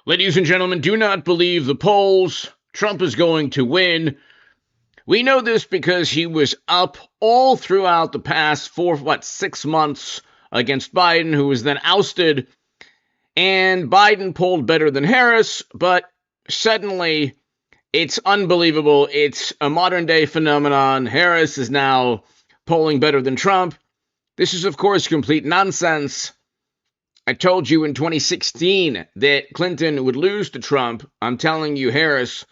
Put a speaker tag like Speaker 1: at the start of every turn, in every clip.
Speaker 1: Ladies and gentlemen, do not believe the polls. Trump is going to win. We know this because he was up all throughout the past 6 months against Biden, who was then ousted. And Biden polled better than Harris, but suddenly it's unbelievable. It's a modern day phenomenon. Harris is now polling better than Trump. This is, of course, complete nonsense. I told you in 2016 that Clinton would lose to Trump. I'm telling you, Harris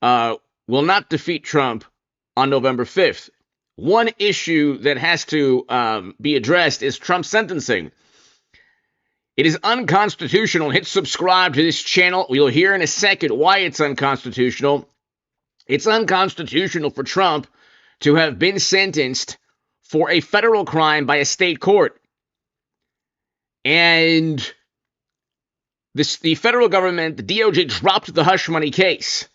Speaker 1: will not defeat Trump on November 5th. One issue that has to be addressed is Trump's sentencing. It is unconstitutional. Hit subscribe to this channel. We'll hear in a second why it's unconstitutional. It's unconstitutional for Trump to have been sentenced for a federal crime by a state court. And the federal government, the DOJ, dropped the hush money case.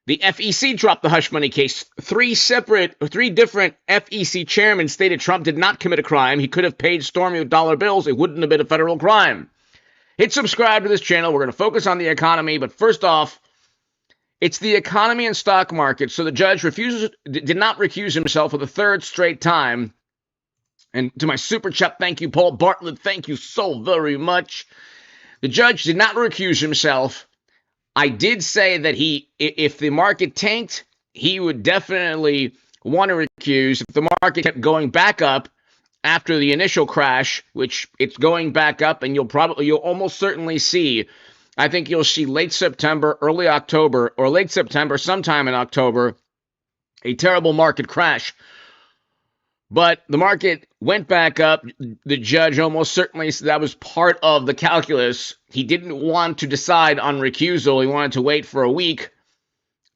Speaker 1: The FEC dropped the hush money case. Three different FEC chairmen stated Trump did not commit a crime. He could have paid Stormy with dollar bills. It wouldn't have been a federal crime. Hit subscribe to this channel. We're going to focus on the economy. But first off, it's the economy and stock market. So the judge did not recuse himself for the third straight time. And to my super chat, thank you, Paul Bartlett. Thank you so very much. The judge did not recuse himself. I did say that if the market tanked, he would definitely want to recuse. If the market kept going back up after the initial crash, which it's going back up, and you'll almost certainly see, I think you'll see late September, early October, or late September, sometime in October, a terrible market crash. But the market went back up. The judge almost certainly said that was part of the calculus. He didn't want to decide on recusal. He wanted to wait for a week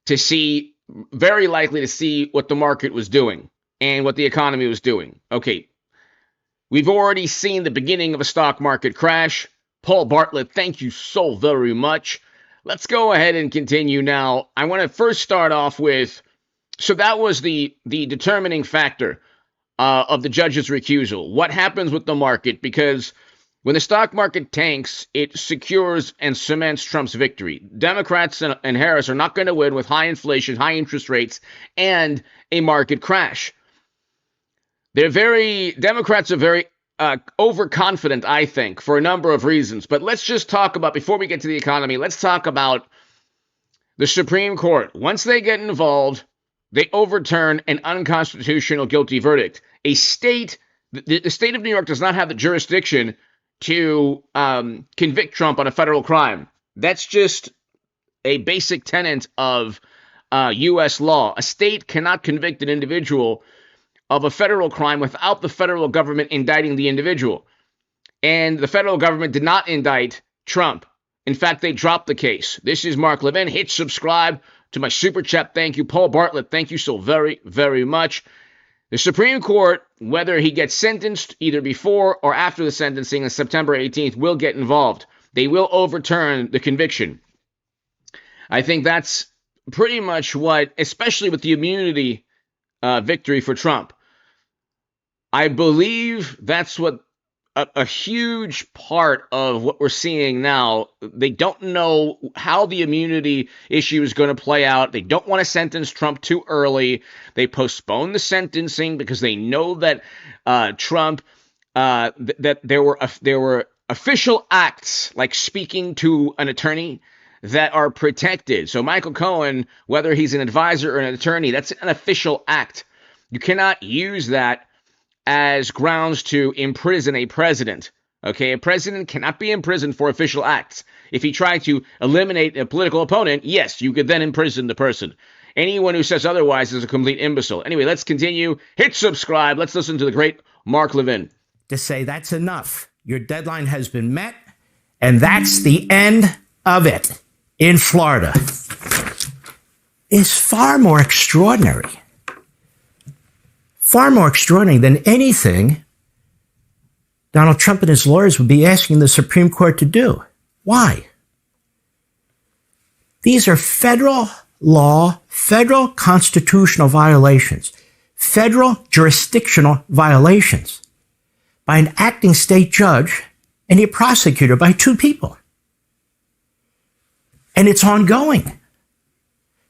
Speaker 1: to see, very likely to see what the market was doing and what the economy was doing. Okay, we've already seen the beginning of a stock market crash. Paul Bartlett, thank you so very much. Let's go ahead and continue now. I want to first start off with, so that was the determining factor of the judge's recusal. What happens with the market? Because when the stock market tanks, it secures and cements Trump's victory. Democrats and Harris are not going to win with high inflation, high interest rates, and a market crash. Democrats are very overconfident, I think, for a number of reasons. But let's just talk about, before we get to the economy, let's talk about the Supreme Court. Once they get involved, they overturn an unconstitutional guilty verdict. The state of New York does not have the jurisdiction to convict Trump on a federal crime. That's just a basic tenet of U.S. law. A state cannot convict an individual of a federal crime without the federal government indicting the individual. And the federal government did not indict Trump. In fact, they dropped the case. This is Mark Levin. Hit subscribe to my super chat. Thank you, Paul Bartlett. Thank you so very, very much. The Supreme Court, whether he gets sentenced either before or after the sentencing on September 18th, will get involved. They will overturn the conviction. I think that's pretty much what, especially with the immunity victory for Trump. I believe that's what a huge part of what we're seeing now. They don't know how the immunity issue is going to play out. They don't want to sentence Trump too early. They postpone the sentencing because they know that Trump, that there were official acts like speaking to an attorney that are protected. So Michael Cohen, whether he's an advisor or an attorney, that's an official act. You cannot use that as grounds to imprison a president. Okay, a president cannot be imprisoned for official acts. If he tried to eliminate a political opponent, yes, you could then imprison the person. Anyone who says otherwise is a complete imbecile. Anyway, let's continue. Hit subscribe. Let's listen to the great Mark Levin.
Speaker 2: To say that's enough. Your deadline has been met, and that's the end of it in Florida. Is far more extraordinary. Far more extraordinary than anything Donald Trump and his lawyers would be asking the Supreme Court to do. Why? These are federal law, federal constitutional violations, federal jurisdictional violations by an acting state judge and a prosecutor, by two people. And it's ongoing.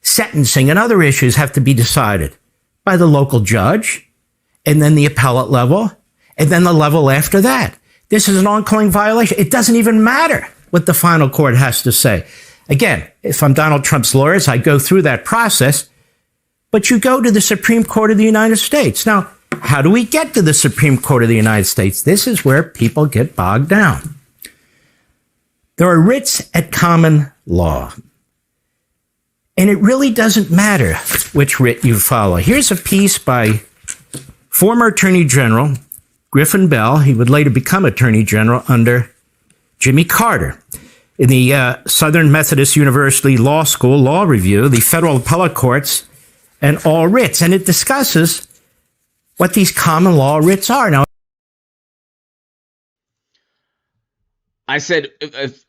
Speaker 2: Sentencing and other issues have to be decided by the local judge, and then the appellate level, and then the level after that. This is an ongoing violation. It doesn't even matter what the final court has to say. Again, if I'm Donald Trump's lawyers, I go through that process, but you go to the Supreme Court of the United States. Now, how do we get to the Supreme Court of the United States? This is where people get bogged down. There are writs at common law. And it really doesn't matter which writ you follow. Here's a piece by former Attorney General Griffin Bell. He would later become Attorney General under Jimmy Carter. In the Southern Methodist University Law School Law Review, the federal appellate courts and all writs. And it discusses what these common law writs are. Now,
Speaker 1: I said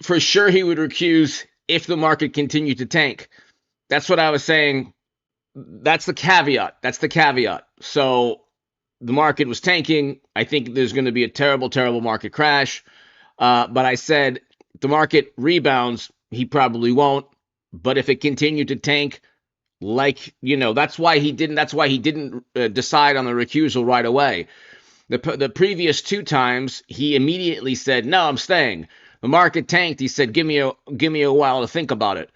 Speaker 1: for sure he would recuse if the market continued to tank. That's what I was saying. That's the caveat. So the market was tanking. I think there's going to be a terrible, terrible market crash. But I said if the market rebounds, he probably won't. But if it continued to tank, that's why he didn't decide on the recusal right away. The previous two times, he immediately said, no, I'm staying. The market tanked. He said, give me a while to think about it.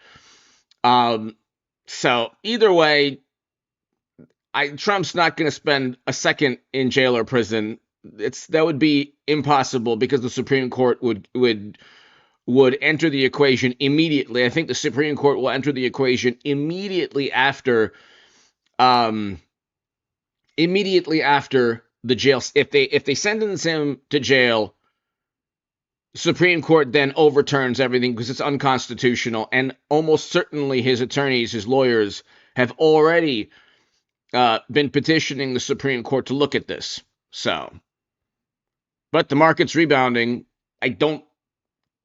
Speaker 1: So either way, Trump's not going to spend a second in jail or prison. That would be impossible because the Supreme Court would enter the equation immediately. I think the Supreme Court will enter the equation immediately after the jail. If they sentence him to jail, Supreme Court then overturns everything because it's unconstitutional, and almost certainly his attorneys, his lawyers, have already been petitioning the Supreme Court to look at this. So, but the market's rebounding. I don't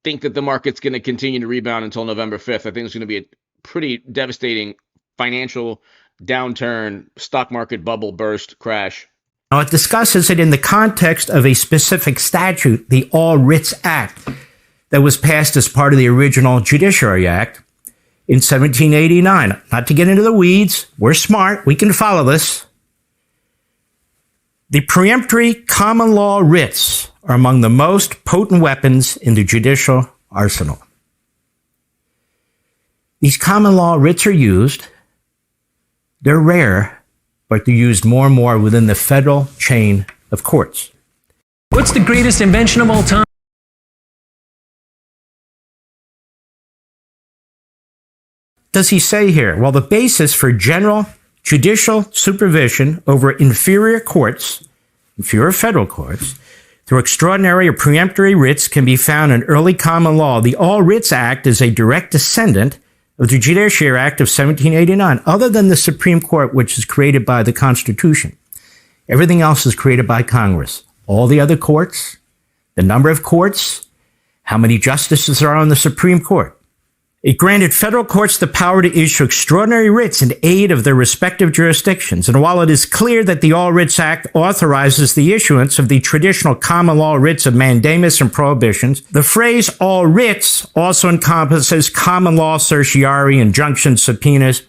Speaker 1: think that the market's going to continue to rebound until November 5th. I think it's going to be a pretty devastating financial downturn, stock market bubble burst, crash.
Speaker 2: Now, it discusses it in the context of a specific statute, the All Writs Act, that was passed as part of the original Judiciary Act in 1789. Not to get into the weeds, we're smart, we can follow this. The peremptory common law writs are among the most potent weapons in the judicial arsenal. These common law writs are used. They're rare, but they're used more and more within the federal chain of courts.
Speaker 3: What's the greatest invention of all time?
Speaker 2: Does he say here? Well, the basis for general judicial supervision over inferior federal courts, through extraordinary or peremptory writs can be found in early common law. The All Writs Act is a direct descendant of the Judiciary Act of 1789, other than the Supreme Court, which is created by the Constitution. Everything else is created by Congress. All the other courts, the number of courts, how many justices are on the Supreme Court. It granted federal courts the power to issue extraordinary writs in aid of their respective jurisdictions. And while it is clear that the All Writs Act authorizes the issuance of the traditional common law writs of mandamus and prohibitions, the phrase all writs also encompasses common law certiorari, injunctions, subpoenas.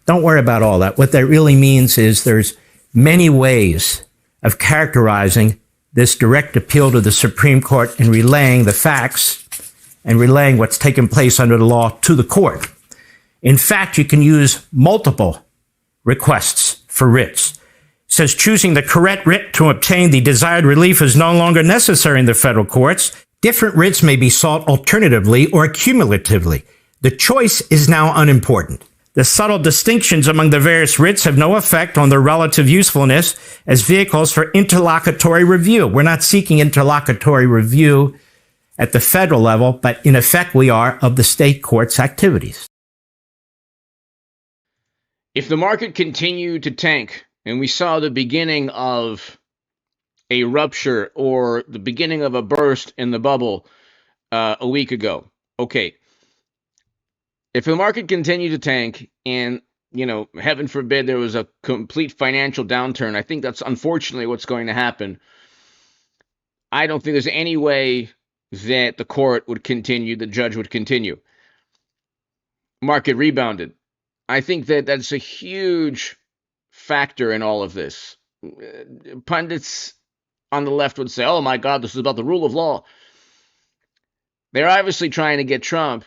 Speaker 2: Don't worry about all that. What that really means is there's many ways of characterizing this direct appeal to the Supreme Court and relaying the facts and relaying what's taken place under the law to the court. In fact, you can use multiple requests for writs. It says choosing the correct writ to obtain the desired relief is no longer necessary in the federal courts. Different writs may be sought alternatively or cumulatively. The choice is now unimportant. The subtle distinctions among the various writs have no effect on their relative usefulness as vehicles for interlocutory review. We're not seeking interlocutory review at the federal level, but in effect we are of the state court's activities.
Speaker 1: If the market continued to tank and we saw the beginning of a rupture or the beginning of a burst in the bubble a week ago, okay, if the market continued to tank and, heaven forbid there was a complete financial downturn, I think that's unfortunately what's going to happen. I don't think there's any way that the judge would continue. market rebounded. I think that that's a huge factor in all of this. Pundits on the left would say, oh my God, this is about the rule of law. They're obviously trying to get Trump.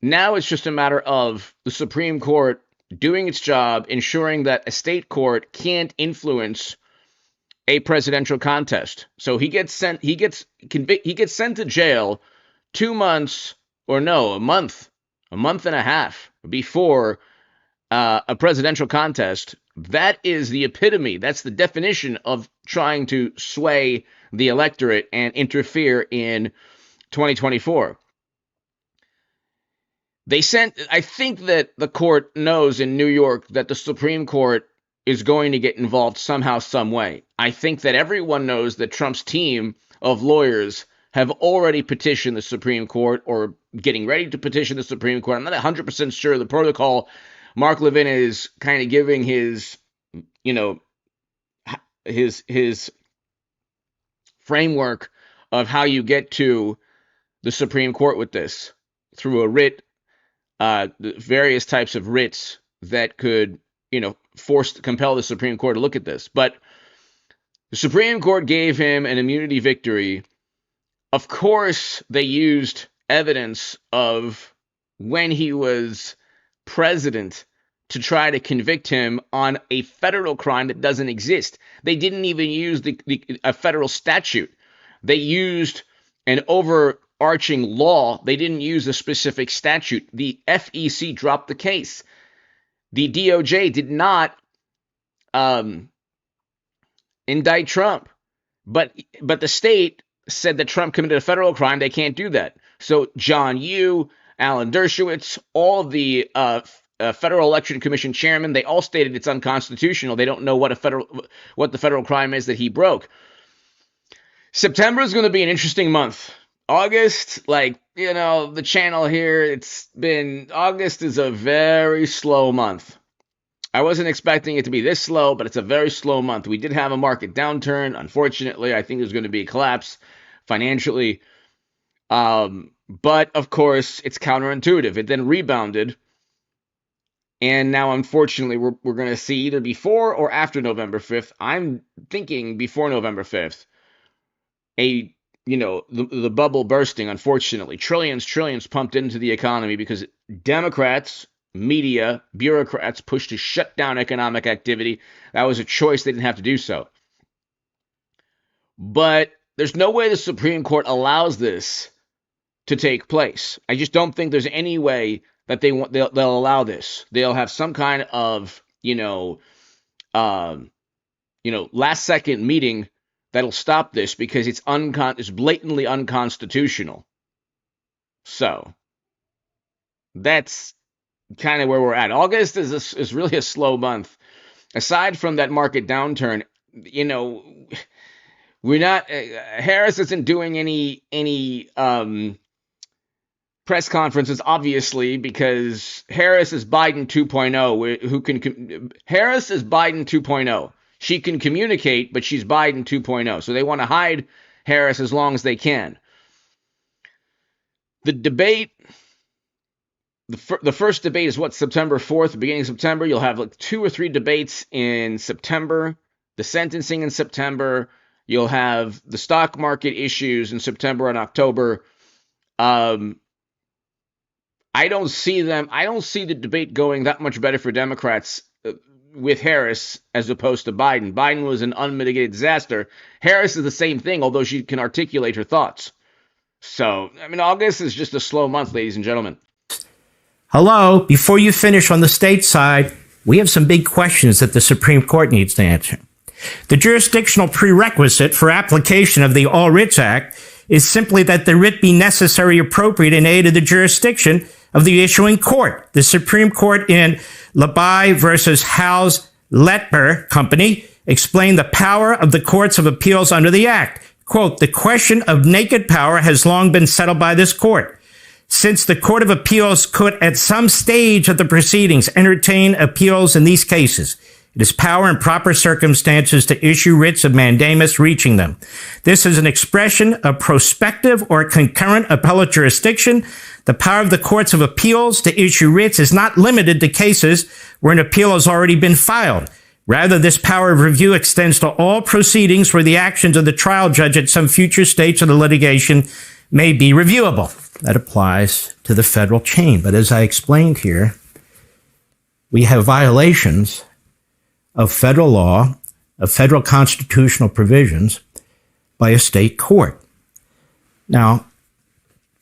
Speaker 1: Now it's just a matter of the Supreme Court doing its job, ensuring that a state court can't influence a presidential contest. So he gets sent to jail 2 months, or no, a month and a half before a presidential contest. That is the epitome. That's the definition of trying to sway the electorate and interfere in 2024. I think that the court knows in New York that the Supreme Court is going to get involved somehow, some way. I think that everyone knows that Trump's team of lawyers have already petitioned the Supreme Court or getting ready to petition the Supreme Court. I'm not 100% sure of the protocol. Mark Levin is kind of giving his framework of how you get to the Supreme Court with this through a writ, various types of writs that could, compel the Supreme Court to look at this. But the Supreme Court gave him an immunity victory. Of course, they used evidence of when he was president to try to convict him on a federal crime that doesn't exist. They didn't even use a federal statute. They used an overarching law. They didn't use a specific statute. The FEC dropped the case. The DOJ did not indict Trump, but the state said that Trump committed a federal crime. They can't do that. So John Yoo, Alan Dershowitz, all of the Federal Election Commission chairman, they all stated it's unconstitutional. They don't know what the federal crime is that he broke. September is going to be an interesting month. August, the channel here, August is a very slow month. I wasn't expecting it to be this slow, but it's a very slow month. We did have a market downturn. Unfortunately, I think there's going to be a collapse financially. But of course, it's counterintuitive. It then rebounded. And now, unfortunately, we're going to see either before or after November 5th. I'm thinking before November 5th. The bubble bursting, unfortunately. Trillions pumped into the economy because Democrats, media, bureaucrats pushed to shut down economic activity. That was a choice. They didn't have to do so. But there's no way the Supreme Court allows this to take place. I just don't think there's any way that they'll allow this. They'll have some kind of, last second meeting that'll stop this because it's blatantly unconstitutional. So that's kind of where we're at. August is really a slow month. Aside from that market downturn, we're not. Harris isn't doing any press conferences, obviously, because Harris is Biden 2.0. Harris is Biden 2.0. She can communicate, but she's Biden 2.0. So they want to hide Harris as long as they can. The debate, the first debate is September 4th, beginning of September. You'll have 2 or 3 debates in September. The sentencing in September. You'll have the stock market issues in September and October. I don't see the debate going that much better for Democrats with Harris as opposed to Biden. Biden was an unmitigated disaster. Harris is the same thing, although she can articulate her thoughts. So, August is just a slow month, ladies and gentlemen.
Speaker 2: Hello, before you finish on the state side, we have some big questions that the Supreme Court needs to answer. The jurisdictional prerequisite for application of the All Writs Act is simply that the writ be necessary, appropriate, in aid of the jurisdiction of the issuing court. The Supreme Court in Labai versus House Letber Company explained the power of the courts of appeals under the act. Quote, the question of naked power has long been settled by this court. Since the Court of Appeals could at some stage of the proceedings entertain appeals in these cases, It is power in proper circumstances to issue writs of mandamus reaching them. This is an expression of prospective or concurrent appellate jurisdiction. The power of the courts of appeals to issue writs is not limited to cases where an appeal has already been filed. Rather, this power of review extends to all proceedings where the actions of the trial judge at some future stage of the litigation may be reviewable. That applies to the federal chain. But as I explained here, we have violations of federal law, of federal constitutional provisions by a state court. Now,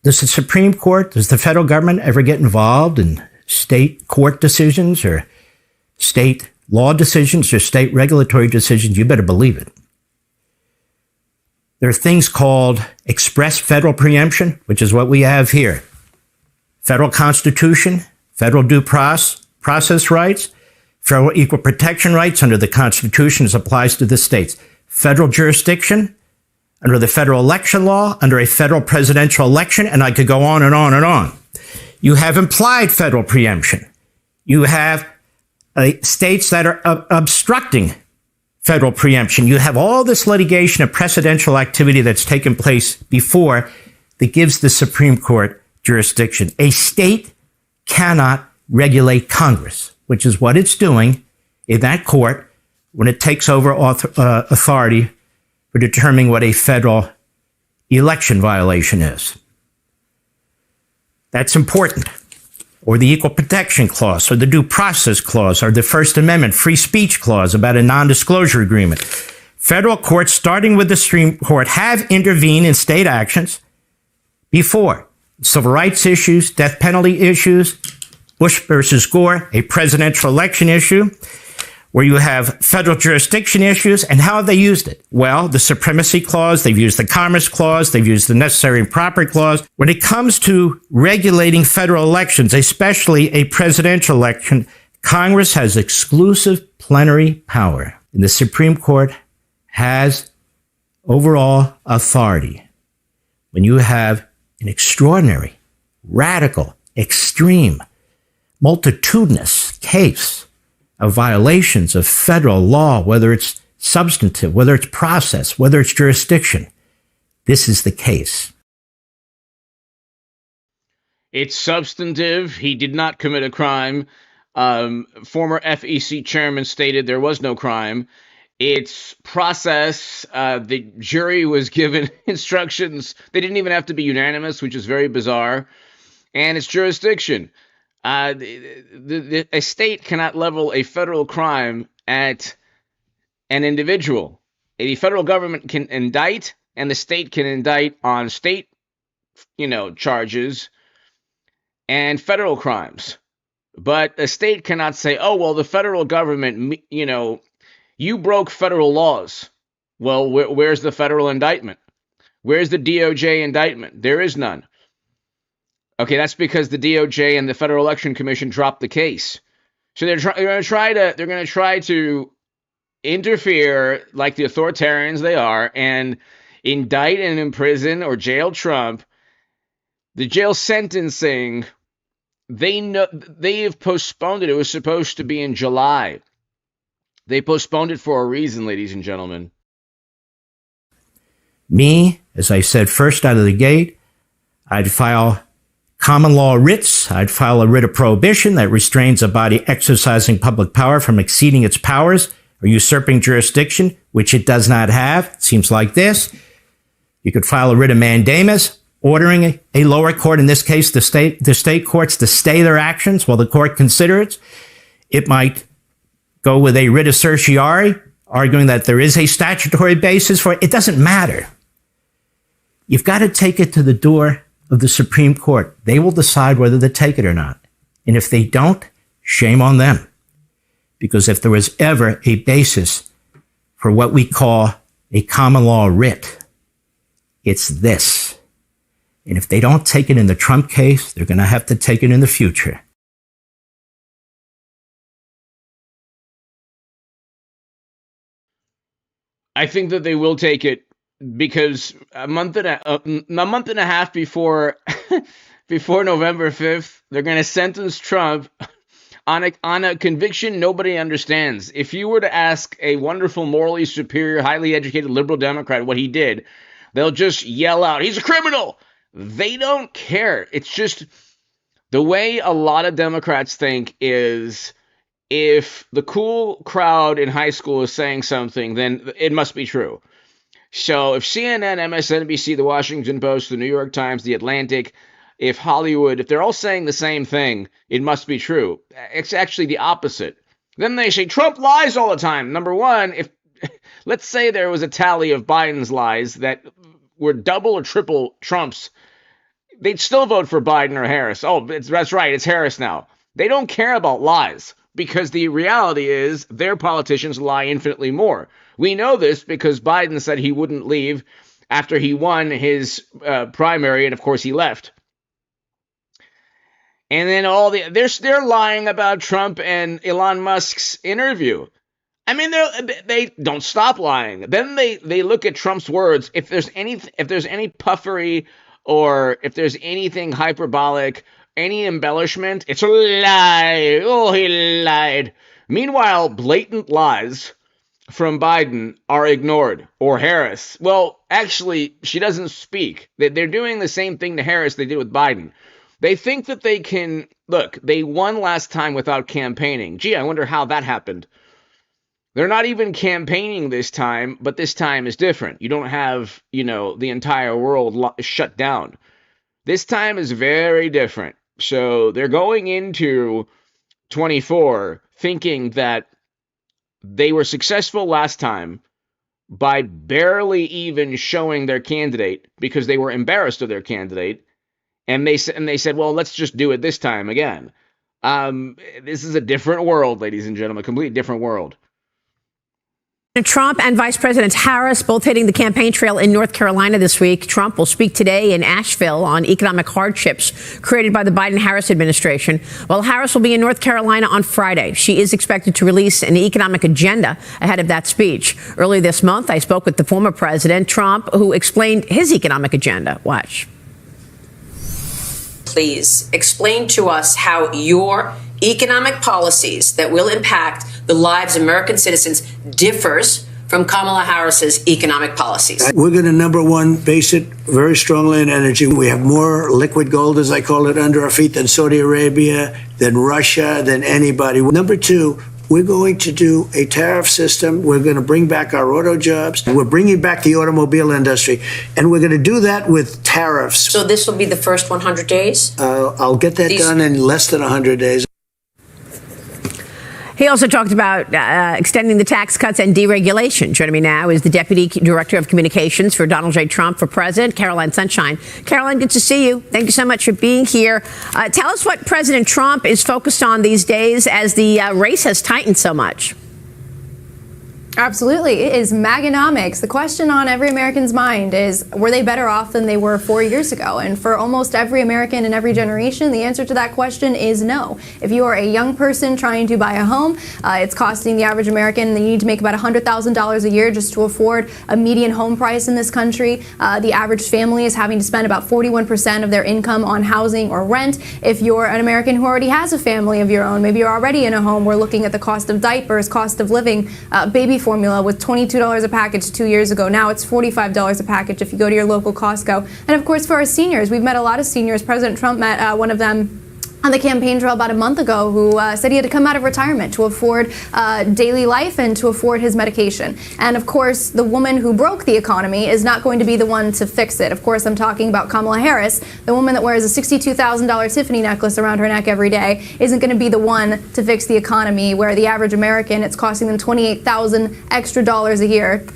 Speaker 2: does the Supreme Court, does the federal government ever get involved in state court decisions or state law decisions or state regulatory decisions? You better believe it. There are things called express federal preemption, which is what we have here. Federal Constitution, federal due process rights, federal equal protection rights under the Constitution as applies to the states. Federal jurisdiction under the federal election law, under a federal presidential election, and I could go on and on and on. You have implied federal preemption. You have states that are obstructing federal preemption. You have all this litigation of precedential activity that's taken place before that gives the Supreme Court jurisdiction. A state cannot regulate Congress, which is what it's doing in that court when it takes over authority for determining what a federal election violation is. That's important. Or the Equal Protection Clause, or the Due Process Clause, or the First Amendment Free Speech Clause about a non-disclosure agreement. Federal courts, starting with the Supreme Court, have intervened in state actions before. Civil rights issues, death penalty issues, Bush versus Gore, a presidential election issue, where you have federal jurisdiction issues. And how have they used it? Well, the Supremacy Clause, they've used the Commerce Clause, they've used the Necessary and Proper Clause. When it comes to regulating federal elections, especially a presidential election, Congress has exclusive plenary power. And the Supreme Court has overall authority. When you have an extraordinary, radical, extreme, multitudinous case of violations of federal law, whether it's substantive, whether it's process, whether it's jurisdiction, this is the case.
Speaker 1: It's substantive. He did not commit a crime. Former FEC chairman stated there was no crime. It's process. The jury was given instructions. They didn't even have to be unanimous, which is very bizarre. And it's jurisdiction. A state cannot level a federal crime at an individual. The federal government can indict, and the state can indict on state, charges and federal crimes. But a state cannot say, oh, well, the federal government, you broke federal laws. Well, where's the federal indictment? Where's the DOJ indictment? There is none. Okay, that's because the DOJ and the Federal Election Commission dropped the case. So they're going to try to interfere like the authoritarians they are and indict and imprison or jail Trump. The jail sentencing, they have postponed it. It was supposed to be in July. They postponed it for a reason, ladies and gentlemen.
Speaker 2: Me, as I said first out of the gate, I'd file common law writs. I'd file a writ of prohibition that restrains a body exercising public power from exceeding its powers or usurping jurisdiction, which it does not have. It seems like this. You could file a writ of mandamus, ordering a lower court, in this case the state courts, to stay their actions while the court considers it. It might go with a writ of certiorari, arguing that there is a statutory basis for it. It doesn't matter. You've got to take it to the door of the Supreme Court. They will decide whether to take it or not. And if they don't, shame on them. Because if there was ever a basis for what we call a common law writ, it's this. And if they don't take it in the Trump case, they're going to have to take it in the future.
Speaker 1: I think that they will take it because a month and a half before before November 5th, they're going to sentence Trump on a conviction nobody understands. If you were to ask a wonderful, morally superior, highly educated liberal Democrat what he did, they'll just yell out, "He's a criminal." They don't care. It's just the way a lot of Democrats think is, if the cool crowd in high school is saying something, then it must be true. So if CNN, MSNBC, The Washington Post, The New York Times, The Atlantic, if Hollywood, if they're all saying the same thing, it must be true. It's actually the opposite. Then they say Trump lies all the time. Number one, if let's say there was a tally of Biden's lies that were double or triple Trump's, they'd still vote for Biden or Harris. Oh, that's right, it's Harris now. They don't care about lies, because the reality is their politicians lie infinitely more. We know this because Biden said he wouldn't leave after he won his primary, and of course he left. And then they're lying about Trump and Elon Musk's interview. I mean, they don't stop lying. Then they look at Trump's words. If there's any puffery, or if there's anything hyperbolic, any embellishment, it's a lie. Oh, he lied. Meanwhile, blatant lies from Biden are ignored, or Harris. Well, actually, she doesn't speak. They're doing the same thing to Harris they did with Biden. They think that they can, look, they won last time without campaigning. Gee, I wonder how that happened. They're not even campaigning this time, but this time is different. You don't have, the entire world shut down. This time is very different. So they're going into 24 thinking that they were successful last time by barely even showing their candidate because they were embarrassed of their candidate. And they said, well, let's just do it this time again. This is a different world, ladies and gentlemen, a completely different world.
Speaker 4: Trump and Vice President Harris both hitting the campaign trail in North Carolina this week. Trump will speak today in Asheville on economic hardships created by the Biden-Harris administration, while Harris will be in North Carolina on Friday. She is expected to release an economic agenda ahead of that speech. Early this month, I spoke with the former president, Trump, who explained his economic agenda. Watch.
Speaker 5: Please explain to us how your economic policies that will impact the lives of American citizens differs from Kamala Harris's economic policies.
Speaker 6: We're going to, number one, base it very strongly in energy. We have more liquid gold, as I call it, under our feet than Saudi Arabia, than Russia, than anybody. Number two, we're going to do a tariff system. We're going to bring back our auto jobs. We're bringing back the automobile industry. And we're going to do that with tariffs.
Speaker 5: So this will be the first 100 days?
Speaker 6: I'll get that done in less than 100 days.
Speaker 4: He also talked about extending the tax cuts and deregulation. Joining me now is the Deputy Director of Communications for Donald J. Trump for President, Caroline Sunshine. Caroline, good to see you. Thank you so much for being here. Tell us what President Trump is focused on these days as the race has tightened so much.
Speaker 7: Absolutely. It is Maganomics. The question on every American's mind is, were they better off than they were 4 years ago? And for almost every American in every generation, the answer to that question is no. If you are a young person trying to buy a home, it's costing the average American, they need to make about $100,000 a year just to afford a median home price in this country. The average family is having to spend about 41% of their income on housing or rent. If you're an American who already has a family of your own, maybe you're already in a home, we're looking at the cost of diapers, cost of living, baby formula with $22 a package 2 years ago. Now it's $45 a package if you go to your local Costco. And of course, for our seniors, we've met a lot of seniors. President Trump met one of them on the campaign trail about a month ago who said he had to come out of retirement to afford daily life and to afford his medication. And of course, the woman who broke the economy is not going to be the one to fix it. Of course, I'm talking about Kamala Harris, the woman that wears a $62,000 Tiffany necklace around her neck every day, isn't going to be the one to fix the economy, where the average American, it's costing them $28,000 extra dollars a year.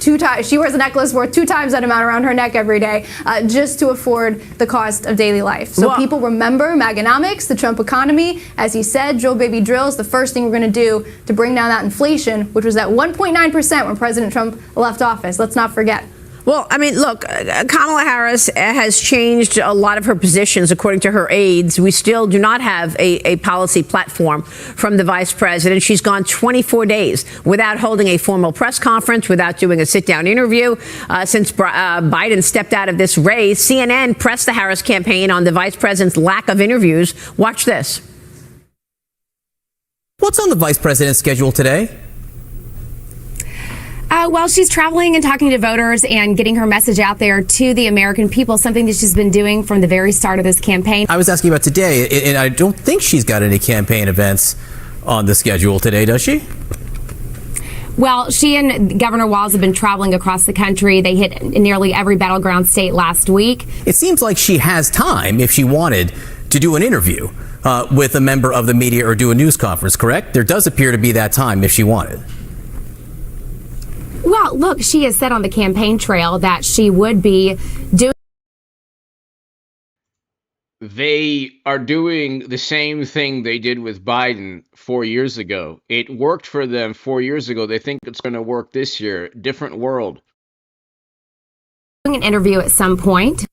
Speaker 7: She wears a necklace worth 2 times that amount around her neck every day just to afford the cost of daily life. So people remember Maganomics, the Trump economy. As he said, drill baby drills, the first thing we're going to do to bring down that inflation, which was at 1.9% when President Trump left office. Let's not forget.
Speaker 4: Well, I mean, look, Kamala Harris has changed a lot of her positions, according to her aides. We still do not have a policy platform from the vice president. She's gone 24 days without holding a formal press conference, without doing a sit-down interview. Since Biden stepped out of this race, CNN pressed the Harris campaign on the vice president's lack of interviews. Watch this.
Speaker 8: What's on the vice president's schedule today?
Speaker 9: Well, she's traveling and talking to voters and getting her message out there to the American people, something that she's been doing from the very start of this campaign.
Speaker 8: I was asking about today, and I don't think she's got any campaign events on the schedule today, does she?
Speaker 9: Well, she and Governor Walz have been traveling across the country. They hit nearly every battleground state last week.
Speaker 8: It seems like she has time, if she wanted, to do an interview with a member of the media or do a news conference, correct? There does appear to be that time if she wanted.
Speaker 9: Well, look, she has said on the campaign trail that she would be doing.
Speaker 1: They are doing the same thing they did with Biden 4 years ago. It worked for them 4 years ago. They think it's going to work this year. Different world.
Speaker 9: An interview at some point.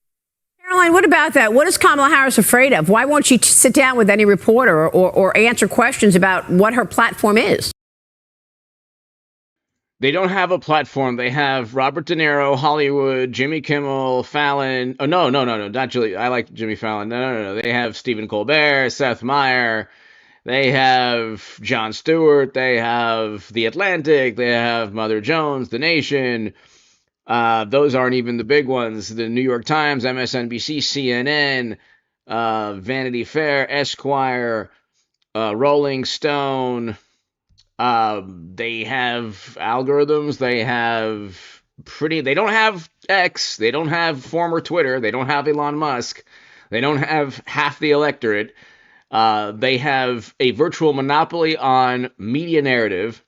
Speaker 4: Caroline, what about that? What is Kamala Harris afraid of? Why won't she sit down with any reporter or answer questions about what her platform is?
Speaker 1: They don't have a platform. They have Robert De Niro, Hollywood, Jimmy Kimmel, Fallon. Oh, no, not Julie. I like Jimmy Fallon. No. They have Stephen Colbert, Seth Meyer. They have Jon Stewart. They have The Atlantic. They have Mother Jones, The Nation. Those aren't even the big ones. The New York Times, MSNBC, CNN, Vanity Fair, Esquire, Rolling Stone. They have algorithms. They don't have X. They don't have former Twitter. They don't have Elon Musk. They don't have half the electorate. They have a virtual monopoly on media narrative.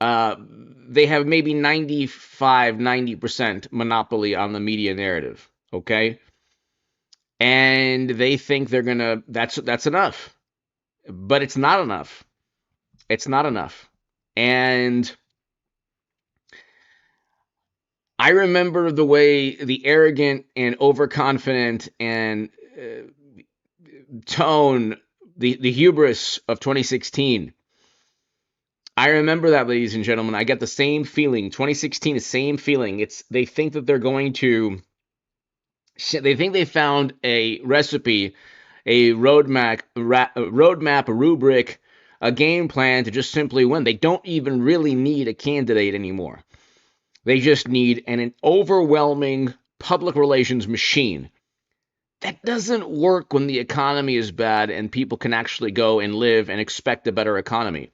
Speaker 1: They have maybe 90% monopoly on the media narrative. Okay. And they think they're going to, that's enough, but it's not enough. It's not enough. And I remember the way the arrogant and overconfident and tone, the hubris of 2016. I remember that, ladies and gentlemen. I get the same feeling. 2016, the same feeling. They think that they're going to, they think they found a recipe, a roadmap, a rubric, a game plan to just simply win. They don't even really need a candidate anymore. They just need an overwhelming public relations machine. That doesn't work when the economy is bad and people can actually go and live and expect a better economy.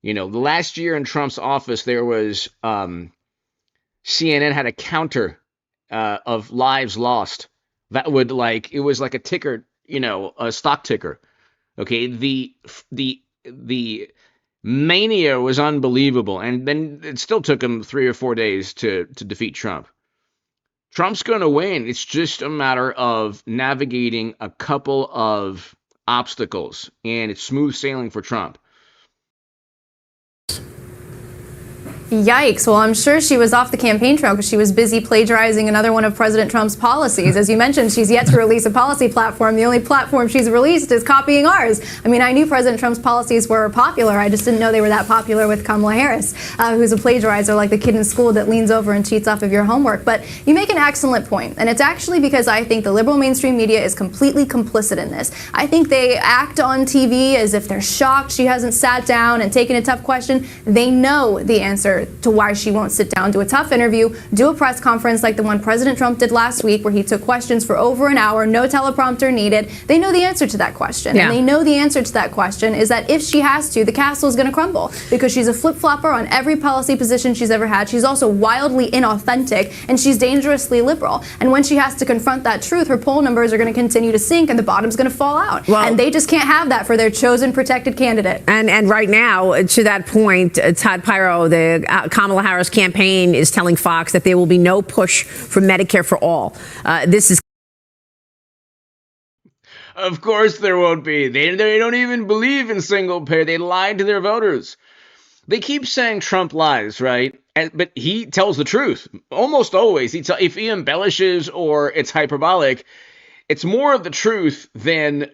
Speaker 1: You know, the last year in Trump's office, there was CNN had a counter of lives lost. That would it was like a ticker, a stock ticker. Okay, the mania was unbelievable, and then it still took him 3 or 4 days to defeat Trump. Trump's going to win. It's just a matter of navigating a couple of obstacles, and it's smooth sailing for Trump.
Speaker 7: Yikes. Well, I'm sure she was off the campaign trail because she was busy plagiarizing another one of President Trump's policies. As you mentioned, she's yet to release a policy platform. The only platform she's released is copying ours. I mean, I knew President Trump's policies were popular. I just didn't know they were that popular with Kamala Harris, who's a plagiarizer, like the kid in school that leans over and cheats off of your homework. But you make an excellent point, and it's actually because I think the liberal mainstream media is completely complicit in this. I think they act on TV as if they're shocked she hasn't sat down and taken a tough question. They know the answer to why she won't sit down, do a tough interview, do a press conference like the one President Trump did last week where he took questions for over an hour, no teleprompter needed. They know the answer to that question. Yeah. And they know the answer to that question is that if she has to, the castle is going to crumble because she's a flip-flopper on every policy position she's ever had. She's also wildly inauthentic and she's dangerously liberal. And when she has to confront that truth, her poll numbers are going to continue to sink and the bottom's going to fall out. Well, and they just can't have that for their chosen protected candidate.
Speaker 4: And right now, to that point, Todd Pyro, the Kamala Harris campaign is telling Fox that there will be no push for Medicare for all. This is.
Speaker 1: Of course there won't be. They don't even believe in single payer. They lied to their voters. They keep saying Trump lies, right? But he tells the truth. Almost always. If he embellishes or it's hyperbolic, it's more of the truth than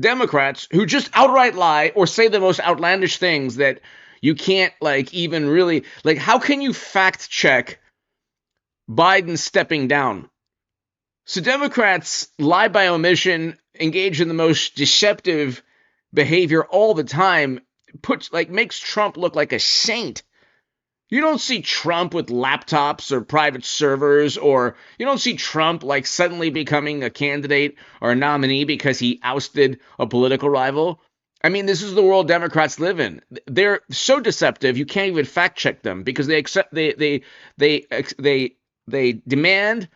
Speaker 1: Democrats who just outright lie or say the most outlandish things that you can't even really how can you fact check Biden stepping down? So Democrats lie by omission, engage in the most deceptive behavior all the time makes Trump look like a saint. You don't see Trump with laptops or private servers, or you don't see Trump like suddenly becoming a candidate or a nominee because he ousted a political rival. I mean, this is the world Democrats live in. They're so deceptive you can't even fact check them, because they demand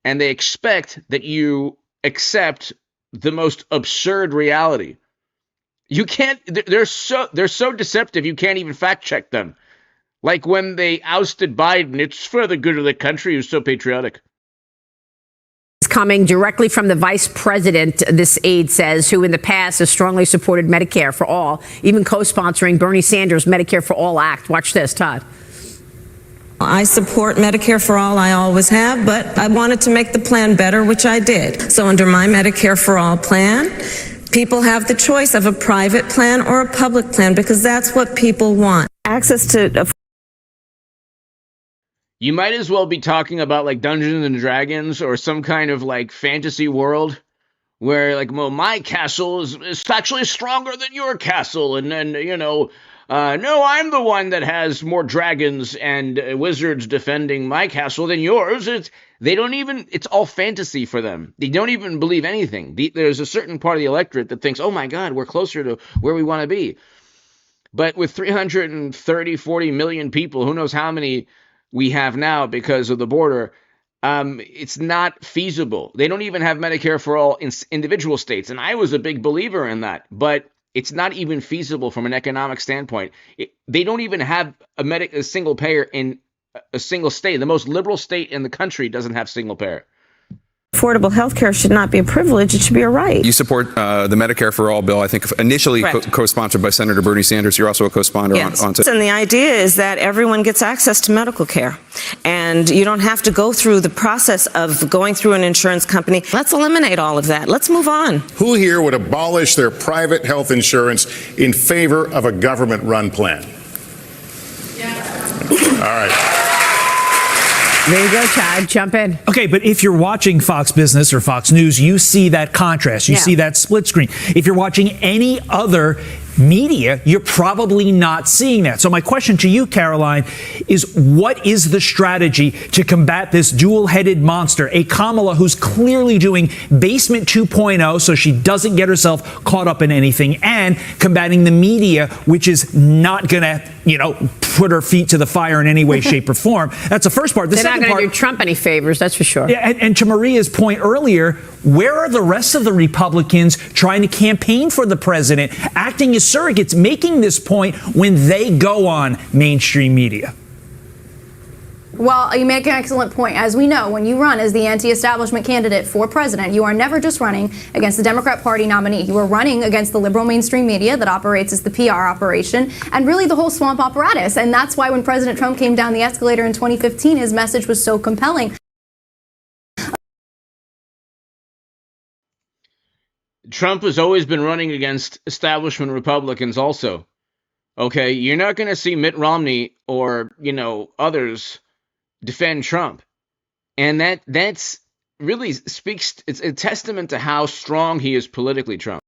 Speaker 1: and they expect that you accept the most absurd reality. You can't. They're so deceptive you can't even fact check them. Like when they ousted Biden, it's for the good of the country. Who's so patriotic.
Speaker 4: Coming directly from the vice president, this aide says, who in the past has strongly supported Medicare for all, even co-sponsoring Bernie Sanders' Medicare for All Act. Watch this, Todd.
Speaker 10: I support Medicare for all, I always have, but I wanted to make the plan better, which I did. So under my Medicare for all plan, people have the choice of a private plan or a public plan, because that's what people want. Access to...
Speaker 1: You might as well be talking about like Dungeons and Dragons or some kind of like fantasy world where like, well, my castle is actually stronger than your castle. And then, no, I'm the one that has more dragons and wizards defending my castle than yours. It's all fantasy for them. They don't even believe anything. There's a certain part of the electorate that thinks, oh my God, we're closer to where we want to be. But with 40 million people, who knows how many we have now because of the border, it's not feasible. They don't even have Medicare for all in individual states. And I was a big believer in that, but it's not even feasible from an economic standpoint. They don't even have a single payer in a single state. The most liberal state in the country doesn't have single payer.
Speaker 10: Affordable health care should not be a privilege, it should be a right.
Speaker 11: You support the Medicare for All bill, I think initially co-sponsored by Senator Bernie Sanders. You're also a co-sponsor on it.
Speaker 10: And the idea is that everyone gets access to medical care. And you don't have to go through the process of going through an insurance company. Let's eliminate all of that. Let's move on.
Speaker 12: Who here would abolish their private health insurance in favor of a government-run plan? Yeah. All right.
Speaker 4: There you go, Chad. Jump in.
Speaker 13: Okay, but if you're watching Fox Business or Fox News, you see that contrast. You see that split screen. If you're watching any other media, you're probably not seeing that. So my question to you, Caroline, is what is the strategy to combat this dual-headed monster, a Kamala who's clearly doing basement 2.0 so she doesn't get herself caught up in anything, and combating the media, which is not going to, put her feet to the fire in any way, shape, or form? That's the first part. The second part,
Speaker 4: they're not going to do Trump any favors, that's for sure.
Speaker 13: Yeah, and to Maria's point earlier, where are the rest of the Republicans trying to campaign for the president, acting as surrogates, making this point when they go on mainstream media?
Speaker 7: Well, you make an excellent point. As we know, when you run as the anti-establishment candidate for president, you are never just running against the Democrat Party nominee. You are running against the liberal mainstream media that operates as the PR operation and really the whole swamp apparatus. And that's why when President Trump came down the escalator in 2015, his message was so compelling.
Speaker 1: Trump has always been running against establishment Republicans also. Okay, you're not going to see Mitt Romney or, others defend Trump. And that's really speaks, it's a testament to how strong he is politically, Trump.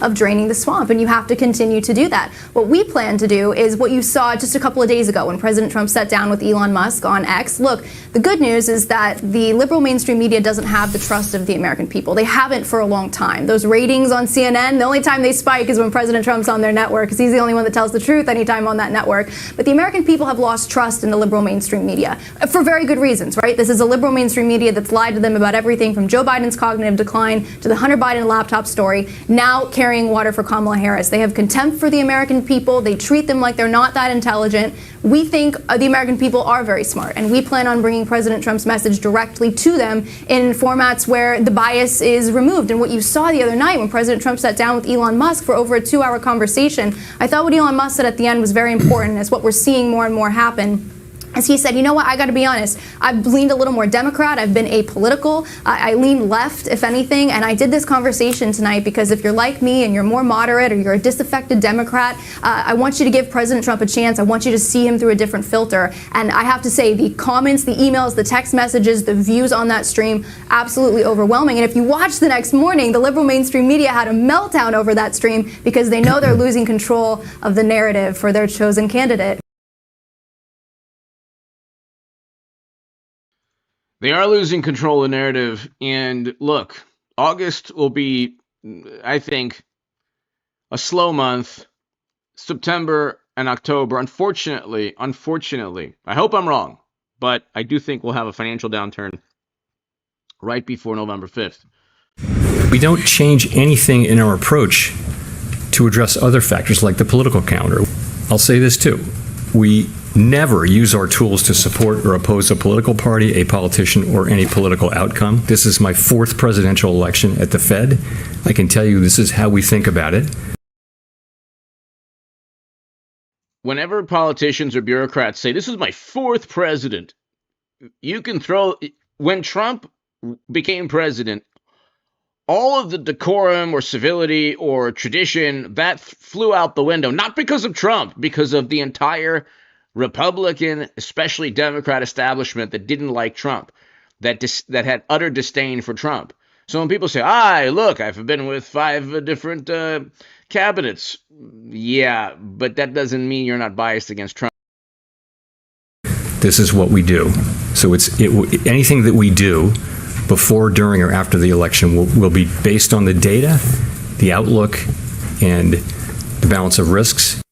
Speaker 7: Of draining the swamp, and you have to continue to do that. What we plan to do is what you saw just a couple of days ago when President Trump sat down with Elon Musk on X. Look, the good news is that the liberal mainstream media doesn't have the trust of the American people. They haven't for a long time. Those ratings on CNN, the only time they spike is when President Trump's on their network, because he's the only one that tells the truth anytime on that network. But the American people have lost trust in the liberal mainstream media for very good reasons, right? This is a liberal mainstream media that's lied to them about everything from Joe Biden's cognitive decline to the Hunter Biden laptop story, now carrying water for Kamala Harris. They have contempt for the American people. They treat them like they're not that intelligent. We think the American people are very smart, and we plan on bringing President Trump's message directly to them in formats where the bias is removed. And what you saw the other night when President Trump sat down with Elon Musk for over a 2-hour conversation, I thought what Elon Musk said at the end was very important, and it's what we're seeing more and more happen. as he said, you know what, I got to be honest, I've leaned a little more Democrat, I've been apolitical, I lean left, if anything, and I did this conversation tonight because if you're like me and you're more moderate or you're a disaffected Democrat, I want you to give President Trump a chance. I want you to see him through a different filter. And I have to say, the comments, the emails, the text messages, the views on that stream, absolutely overwhelming. And if you watch the next morning, the liberal mainstream media had a meltdown over that stream because they know they're losing control of the narrative for their chosen candidate.
Speaker 1: They are losing control of the narrative. And look, August will be, I think, a slow month. September and October, unfortunately, I hope I'm wrong, but I do think we'll have a financial downturn right before November 5th.
Speaker 14: We don't change anything in our approach to address other factors like the political calendar. I'll say this too. We never use our tools to support or oppose a political party, a politician, or any political outcome. This is my 4th presidential election at the Fed. I can tell you this is how we think about it.
Speaker 1: Whenever politicians or bureaucrats say, this is my 4th president, you can throw, when Trump became president, all of the decorum or civility or tradition, that flew out the window, not because of Trump, because of the entire Republican, especially Democrat establishment that didn't like Trump, that had utter disdain for Trump. So when people say, look, I've been with 5 different cabinets. Yeah, but that doesn't mean you're not biased against Trump.
Speaker 14: This is what we do. So anything that we do before, during, or after the election will be based on the data, the outlook, and the balance of risks.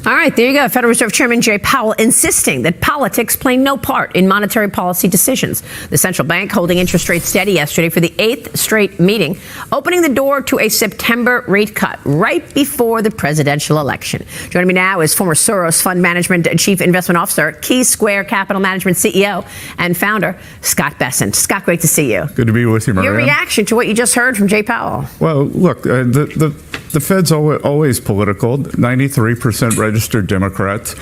Speaker 4: All right, there you go. Federal Reserve Chairman Jay Powell insisting that politics play no part in monetary policy decisions. The central bank holding interest rates steady yesterday for the 8th straight meeting, opening the door to a September rate cut right before the presidential election. Joining me now is former Soros Fund Management Chief Investment Officer, Key Square Capital Management CEO and founder, Scott Bessent. Scott, great to see you.
Speaker 15: Good to be with you, Marianne.
Speaker 4: Your reaction to what you just heard from Jay Powell?
Speaker 15: Well, look, the Fed's always political. 93% registered Democrats.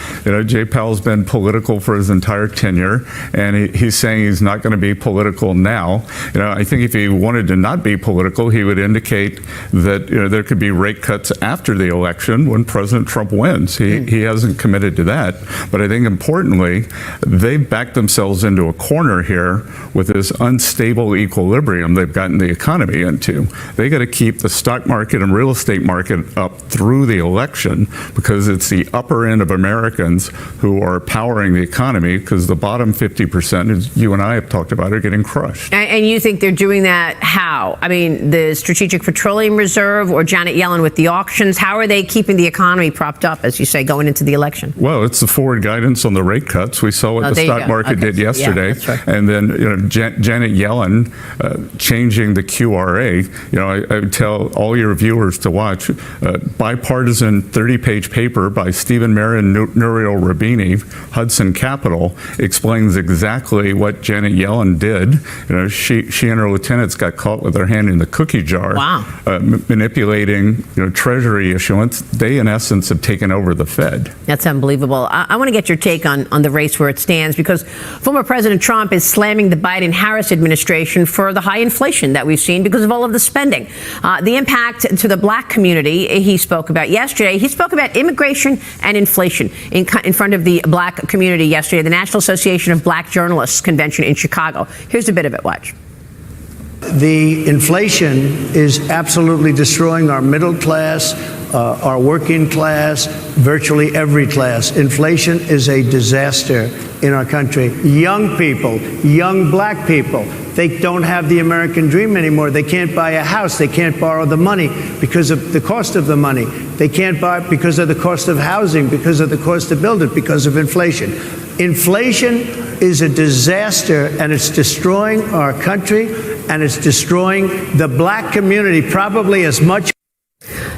Speaker 15: Jay Powell's been political for his entire tenure, and he's saying he's not going to be political now. I think if he wanted to not be political, he would indicate that there could be rate cuts after the election when President Trump wins. He hasn't committed to that. But I think importantly, they've backed themselves into a corner here with this unstable equilibrium they've gotten the economy into. They got to keep the stock market and real estate market up through the election because it's the upper end of Americans who are powering the economy, because the bottom 50%, as you and I have talked about, are getting crushed.
Speaker 4: And you think they're doing that how? I mean, the Strategic Petroleum Reserve or Janet Yellen with the auctions, how are they keeping the economy propped up, as you say, going into the election?
Speaker 15: Well, it's the forward guidance on the rate cuts. We saw what the stock market did yesterday. Yeah, right. And then Janet Yellen changing the QRA. I would tell all your viewers to watch bipartisan 30-page paper by Stephen Marin and Nouriel Roubini, Hudson Capital, explains exactly what Janet Yellen did. She and her lieutenants got caught with their hand in the cookie jar.
Speaker 4: Wow.
Speaker 15: Manipulating Treasury issuance. They, in essence, have taken over the Fed.
Speaker 4: That's unbelievable. I want to get your take on the race where it stands, because former President Trump is slamming the Biden-Harris administration for the high inflation that we've seen because of all of the spending. The impact to the black community he spoke about yesterday. He spoke about immigration and inflation in front of the black community yesterday, the National Association of Black Journalists Convention in Chicago. Here's a bit of it. Watch.
Speaker 6: The inflation is absolutely destroying our middle class, our working class, virtually every class. Inflation is a disaster in our country. Young people, young black people, they don't have the American dream anymore. They can't buy a house. They can't borrow the money because of the cost of the money. They can't buy it because of the cost of housing, because of the cost to build it, because of inflation. Inflation is a disaster, and it's destroying our country, and it's destroying the black community probably as much.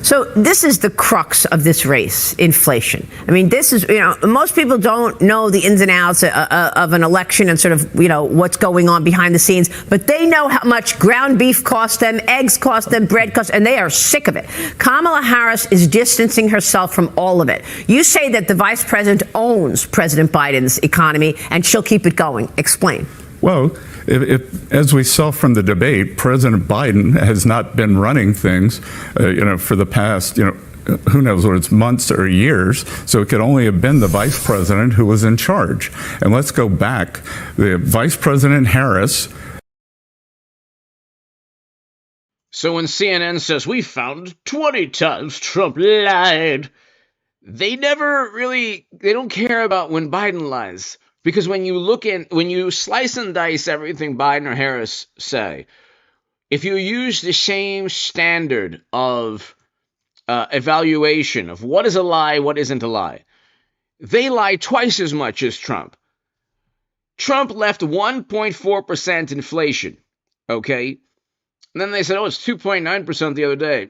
Speaker 4: So this is the crux of this race, inflation. I mean, this is, most people don't know the ins and outs of an election and sort of, what's going on behind the scenes, but they know how much ground beef costs them, eggs cost them, bread costs, and they are sick of it. Kamala Harris is distancing herself from all of it. You say that the vice president owns President Biden's economy and she'll keep it going. Explain.
Speaker 15: Well, as we saw from the debate, President Biden has not been running things, for the past, who knows whether it's months or years. So it could only have been the vice president who was in charge. And let's go back. The Vice President Harris.
Speaker 1: So when CNN says, we found 20 times Trump lied, they don't care about when Biden lies. Because when you slice and dice everything Biden or Harris say, if you use the same standard of evaluation of what is a lie, what isn't a lie, they lie twice as much as Trump. Trump left 1.4% inflation, okay? And then they said, it's 2.9% the other day.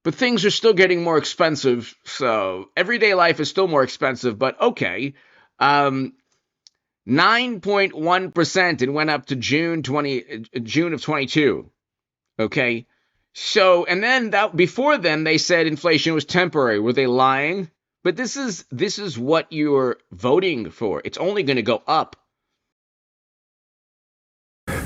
Speaker 1: But things are still getting more expensive, so everyday life is still more expensive, but okay. 9.1%, it went up to June of 22, okay? So, and then before then, they said inflation was temporary. Were they lying? But this is what you're voting for. It's only going to go up.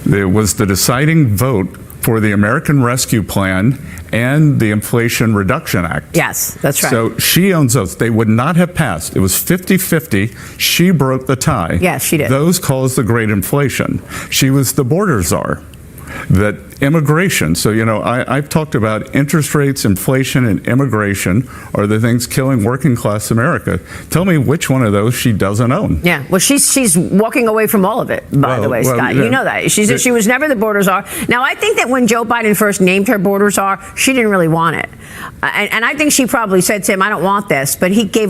Speaker 15: It was the deciding vote for the American Rescue Plan and the Inflation Reduction Act.
Speaker 4: Yes, that's right.
Speaker 15: So she owns those. They would not have passed. It was 50-50. She broke the tie.
Speaker 4: Yes, she did.
Speaker 15: Those caused the great inflation. She was the border czar. That immigration, so I've talked about interest rates, inflation, and immigration are the things killing working class America. Tell me which one of those she doesn't own.
Speaker 4: Yeah, well, she's walking away from all of it, by the way, Scott. You know that. She was never the border czar. Now, I think that when Joe Biden first named her border czar, she didn't really want it. And I think she probably said to him, I don't want this, but he gave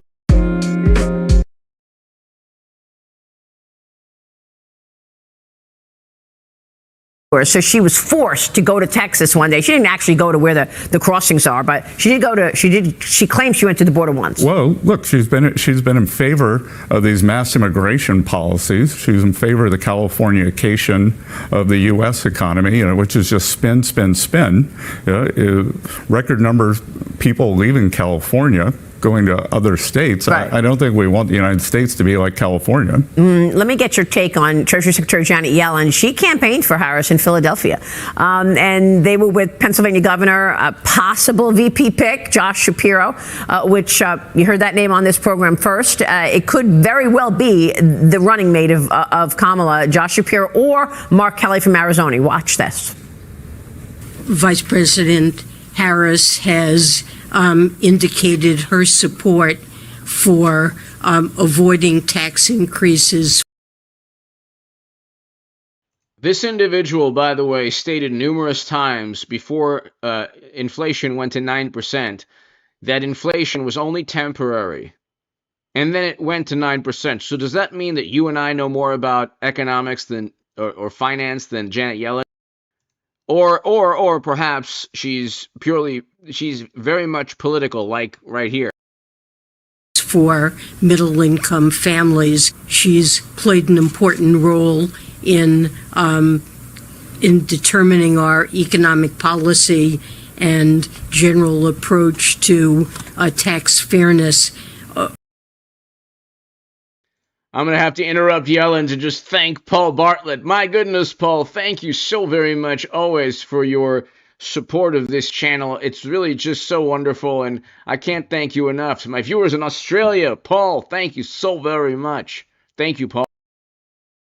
Speaker 4: so she was forced to go to Texas one day. She didn't actually go to where the crossings are, but she claimed she went to the border once.
Speaker 15: Well, look, she's been in favor of these mass immigration policies. She's in favor of the Californication of the U.S. economy, which is just spin, spin, spin. Record numbers of people leaving California, going to other states. Right. I don't think we want the United States to be like California.
Speaker 4: Let me get your take on Treasury Secretary Janet Yellen. She campaigned for Harris in Philadelphia, and they were with Pennsylvania Governor, a possible VP pick, Josh Shapiro, which you heard that name on this program first. It could very well be the running mate of Kamala, Josh Shapiro, or Mark Kelly from Arizona. Watch this.
Speaker 16: Vice President Harris has indicated her support for avoiding tax increases.
Speaker 1: This individual, by the way, stated numerous times before inflation went to 9% that inflation was only temporary. And then it went to 9%. So does that mean that you and I know more about economics or finance than Janet Yellen? Or perhaps she's very much political, like right here.
Speaker 16: For middle-income families, she's played an important role in determining our economic policy and general approach to tax fairness.
Speaker 1: I'm going to have to interrupt Yellen to just thank Paul Bartlett. My goodness, Paul, thank you so very much always for your support of this channel. It's really just so wonderful, and I can't thank you enough. To my viewers in Australia, Paul, thank you so very much. Thank you, Paul.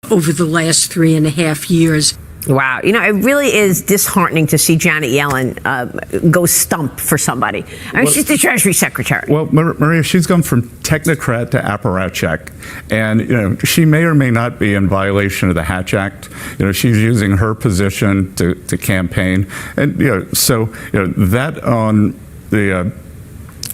Speaker 16: Over the last 3.5 years.
Speaker 4: Wow. It really is disheartening to see Janet Yellen go stump for somebody. She's the Treasury Secretary.
Speaker 15: Well, Maria, she's gone from technocrat to apparatchik. And, she may or may not be in violation of the Hatch Act. She's using her position to campaign. And, that on the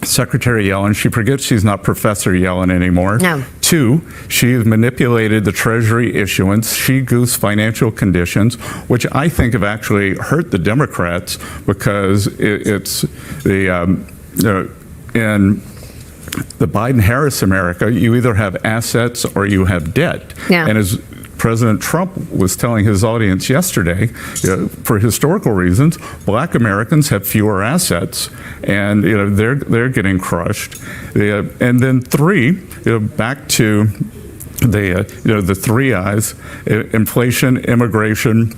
Speaker 15: Secretary Yellen, she forgets she's not Professor Yellen anymore.
Speaker 4: No.
Speaker 15: 2, she has manipulated the Treasury issuance. She goosed financial conditions, which I think have actually hurt the Democrats because it's the in the Biden-Harris America, you either have assets or you have debt.
Speaker 4: Yeah.
Speaker 15: And as President Trump was telling his audience yesterday, for historical reasons, Black Americans have fewer assets, and they're getting crushed. And then 3, back to the 3 I's: inflation, immigration,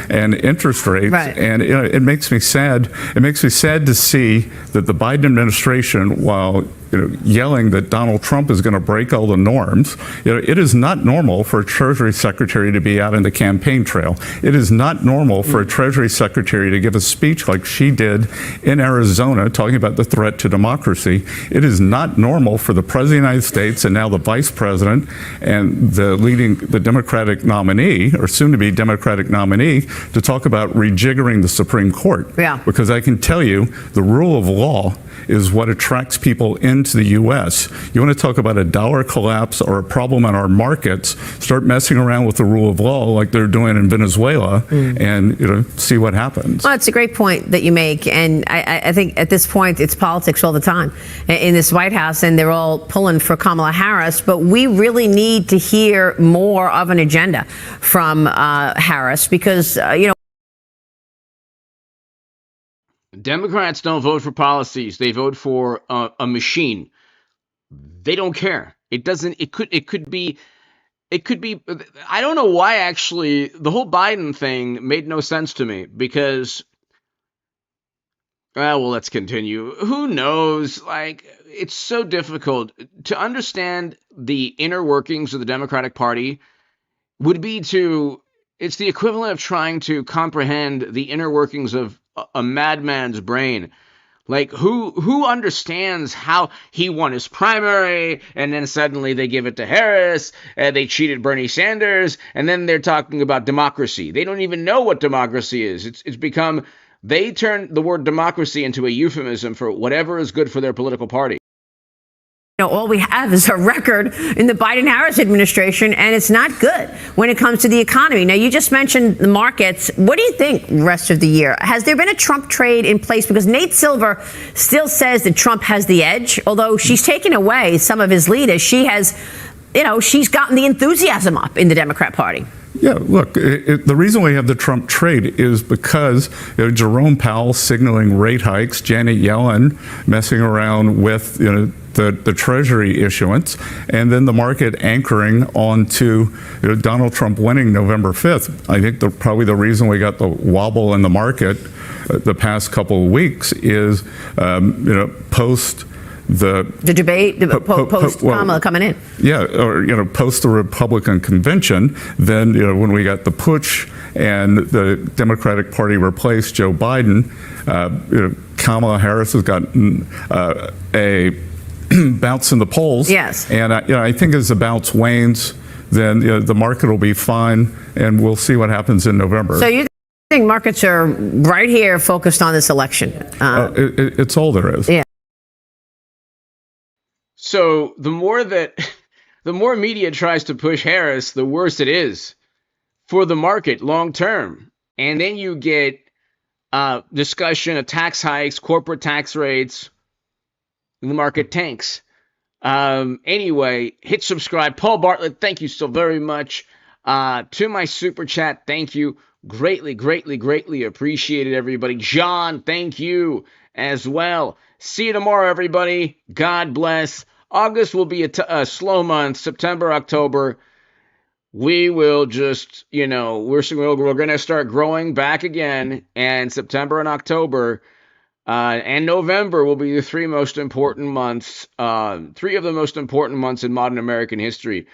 Speaker 15: and interest rates.
Speaker 4: Right.
Speaker 15: And it makes me sad. It makes me sad to see that the Biden administration, while yelling that Donald Trump is going to break all the norms, it is not normal for a Treasury Secretary to be out in the campaign trail. It is not normal for a Treasury Secretary to give a speech like she did in Arizona talking about the threat to democracy. It is not normal for the President of the United States and now the Vice President and the Democratic nominee, or soon-to-be Democratic nominee, to talk about rejiggering the Supreme Court.
Speaker 4: Yeah.
Speaker 15: Because I can tell you, the rule of law is what attracts people into the U.S. You want to talk about a dollar collapse or a problem in our markets, start messing around with the rule of law like they're doing in Venezuela and see what happens.
Speaker 4: Well, it's a great point that you make. And I think at this point, it's politics all the time in this White House, and they're all pulling for Kamala Harris. But we really need to hear more of an agenda from Harris because,
Speaker 1: Democrats don't vote for policies. They vote for a machine. They don't care. It could be. I don't know why, actually, the whole Biden thing made no sense to me because, well, let's continue. Who knows? Like, it's so difficult to understand the inner workings of the Democratic Party it's the equivalent of trying to comprehend the inner workings of a madman's brain. Like, who understands how he won his primary, and then suddenly they give it to Harris, and they cheated Bernie Sanders, and then they're talking about democracy. They don't even know what democracy is. It's become, they turn the word democracy into a euphemism for whatever is good for their political party.
Speaker 4: All we have is a record in the Biden-Harris administration, and it's not good when it comes to the economy. Now, you just mentioned the markets. What do you think rest of the year? Has there been a Trump trade in place? Because Nate Silver still says that Trump has the edge, although she's taken away some of his lead as she has, she's gotten the enthusiasm up in the Democrat Party.
Speaker 15: Yeah, look, the reason we have the Trump trade is because Jerome Powell signaling rate hikes, Janet Yellen messing around with the Treasury issuance, and then the market anchoring onto Donald Trump winning November 5th. I think probably the reason we got the wobble in the market the past couple of weeks is post the
Speaker 4: debate, post Kamala coming in.
Speaker 15: Yeah, or post the Republican convention, then when we got the putsch and the Democratic Party replaced Joe Biden, Kamala Harris has gotten a bounce in the polls.
Speaker 4: Yes,
Speaker 15: and I think as the bounce wanes, then the market will be fine, and we'll see what happens in November.
Speaker 4: So you think markets are right here focused on this election?
Speaker 15: It's all there is.
Speaker 4: Yeah.
Speaker 1: So the more media tries to push Harris, the worse it is for the market long term. And then you get discussion of tax hikes, corporate tax rates, and the market tanks. Anyway, hit subscribe. Paul Bartlett, thank you so very much. To my super chat, thank you. Greatly, greatly, greatly appreciated, everybody. John, thank you as well. See you tomorrow, everybody. God bless. August will be a slow month. September, October, we will just, we're going to start growing back again. And September and October and November will be the three most important months, 3 of the most important months in modern American history.